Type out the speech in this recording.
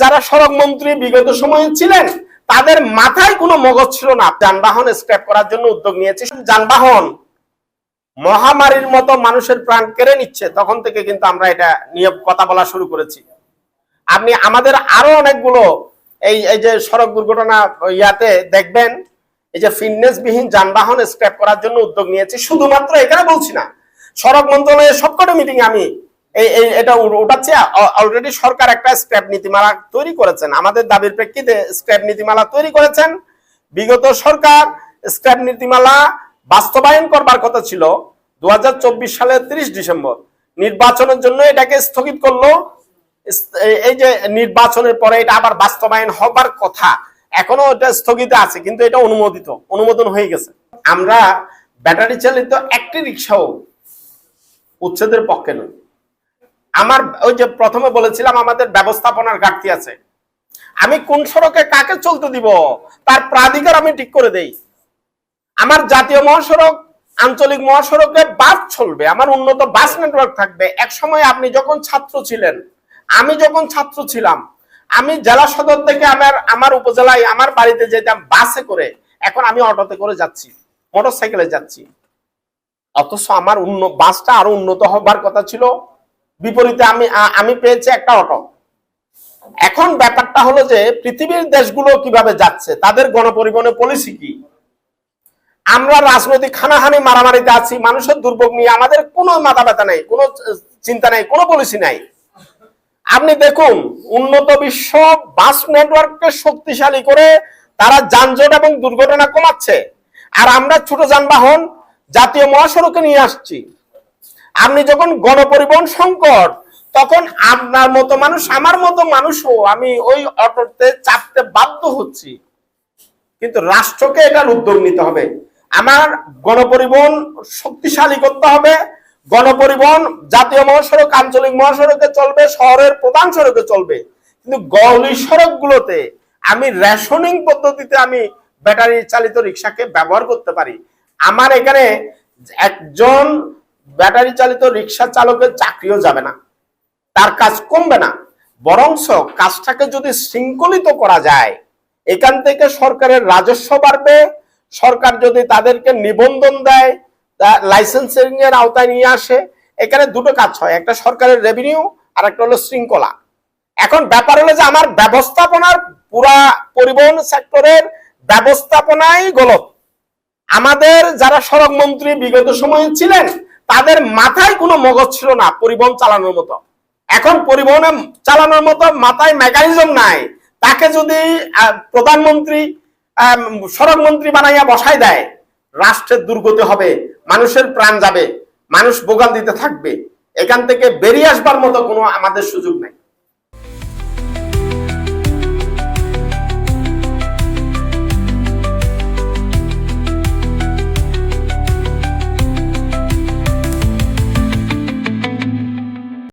যারা সড়ক মন্ত্রী বিগত সময়ে ছিলেন তাদের মাথায় কোনো মগজ ছিল না যানবাহন স্ক্র্যাপ করার জন্য উদ্যোগ নিয়েছে। যানবাহন মহামারীর মতো মানুষের প্রাণ কেড়ে নিচ্ছে, তখন থেকে কিন্তু আমরা এটা নিয়ে কথা বলা শুরু করেছি। আপনি আমাদের আরো অনেকগুলো এই যে সড়ক দুর্ঘটনা ইয়াতে দেখবেন, এই যে ফিটনেসবিহীন যানবাহন স্ক্র্যাপ করার জন্য উদ্যোগ নিয়েছি। শুধুমাত্র এখানে বলছি না, সড়ক মন্ত্রণালয়ের সবকটা মিটিং আমি এটা উঠাচ্ছি। অলরেডি সরকার একটা স্ক্র্যাপ নীতিমালা তৈরি করেছেন, আমাদের দাবির প্রেক্ষিতে স্ক্র্যাপ নীতিমালা তৈরি করেছেন। বিগত সরকার স্ক্র্যাপ নীতিমালা বাস্তবায়ন করবার কথা ছিল 2024 সালের 30 ডিসেম্বর, নির্বাচনের জন্য এটাকে স্থগিত করলো। এই যে নির্বাচনের পরে এটা আবার বাস্তবায়ন হবার কথা, এখনো এটা স্থগিত আছে, কিন্তু এটা অনুমোদন হয়ে গেছে। আমরা ব্যাটারি চালিত একটি রিক্সাও উচ্ছেদের পক্ষে নই। আমার ওই যে প্রথমে বলেছিলাম আমাদের ব্যবস্থাপনার ঘাটতি আছে। আমি কোন সড়কে কাকে চলতে দিব তার প্রাধিকার আমি ঠিক করে দেই। আমার জাতীয় মহাসড়ক, আঞ্চলিক মহাসড়কে বাস চলবে, আমার উন্নত বাস নেটওয়ার্ক থাকবে। এক সময় আপনি যখন ছাত্র ছিলেন, আমি যখন ছাত্র ছিলাম, আমি জেলা সদর থেকে আমার উপজেলায় আমার বাড়িতে যেতাম বাসে করে, এখন আমি অটোতে করে যাচ্ছি, মোটরসাইকেলে যাচ্ছি। অথচ আমার বাসটা আরো উন্নত হবার কথা ছিল, বিপরীতে আমি পেয়েছি একটা অটো। এখন ব্যাপারটা হলো যে পৃথিবীর দেশগুলো কিভাবে যাচ্ছে, তাদের গণপরিবহনের পলিসি কি। আমরা রাজনৈতিক হানাহানি মারামারিতে আছি, মানুষের দুর্ভোগ নিয়ে আমাদের কোনো মাথা ব্যথা নেই, কোনো চিন্তা নেই, কোনো পলিসি নাই। আপনি দেখুন, উন্নত বিশ্ব বাস নেটওয়ার্ককে শক্তিশালী করে তারা যানজট এবং দুর্ঘটনা কমাচ্ছে, আর আমরা ছোট যানবাহন জাতীয় মহাসড়কে নিয়ে আসছি। আপনি যখন গণপরিবহন সংকট, তখন আপনার মতো মানুষ, আমার মতো মানুষও আমি ওই অটোতে চাপতে বাধ্য হচ্ছি। কিন্তু রাষ্ট্রকে এটার উদ্যোগ নিতে হবে। আমার গণপরিবহন শক্তিশালী করতে হবে। গণপরিবহন জাতীয় মহাসড়ক, আঞ্চলিক মহাসড়কে চলবে, শহরের প্রধান সড়কে চলবে, কিন্তু গলি সড়কগুলোতে আমি রেশনিং পদ্ধতিতে আমি ব্যাটারি চালিত রিক্সাকে ব্যবহার করতে পারি। আমার এখানে একজন ব্যাটারি চালিত রিক্সা চালকের চাকরিও যাবে না, তার কাজ কমবে না, বরঞ্চ কাজটাকে যদি শৃঙ্খলিত করা যায়, এখান থেকে সরকারের রাজস্ব বাড়বে। সরকার যদি তাদেরকে নিবন্ধন দেয়, লাইসেন্সিং এর আওতায় নিয়ে আসে, এখানে দুটো কাজ হয়, একটা সরকারের রেভিনিউ আর একটা হলো শৃঙ্খলা। এখন ব্যাপার হলো যে আমার ব্যবস্থাপনার, পুরা পরিবহন সেক্টরের ব্যবস্থাপনাই গলত। আমাদের যারা সড়ক মন্ত্রী বিগত সময়ে ছিলেন তাদের মাথায় কোনো মগজ ছিল না পরিবহন চালানোর মতো। এখন পরিবহনে চালানোর মতো মাথায় মেকানিজম নাই। তাকে যদি প্রধানমন্ত্রী সড়ক মন্ত্রী বানাইয়া বসাই দেয়, রাষ্ট্রের দুর্গতি হবে, মানুষের প্রাণ যাবে, মানুষ ভোগান্তিতে থাকবে। এখান থেকে বেরিয়ে আসবার মতো কোনো আমাদের সুযোগ নাই।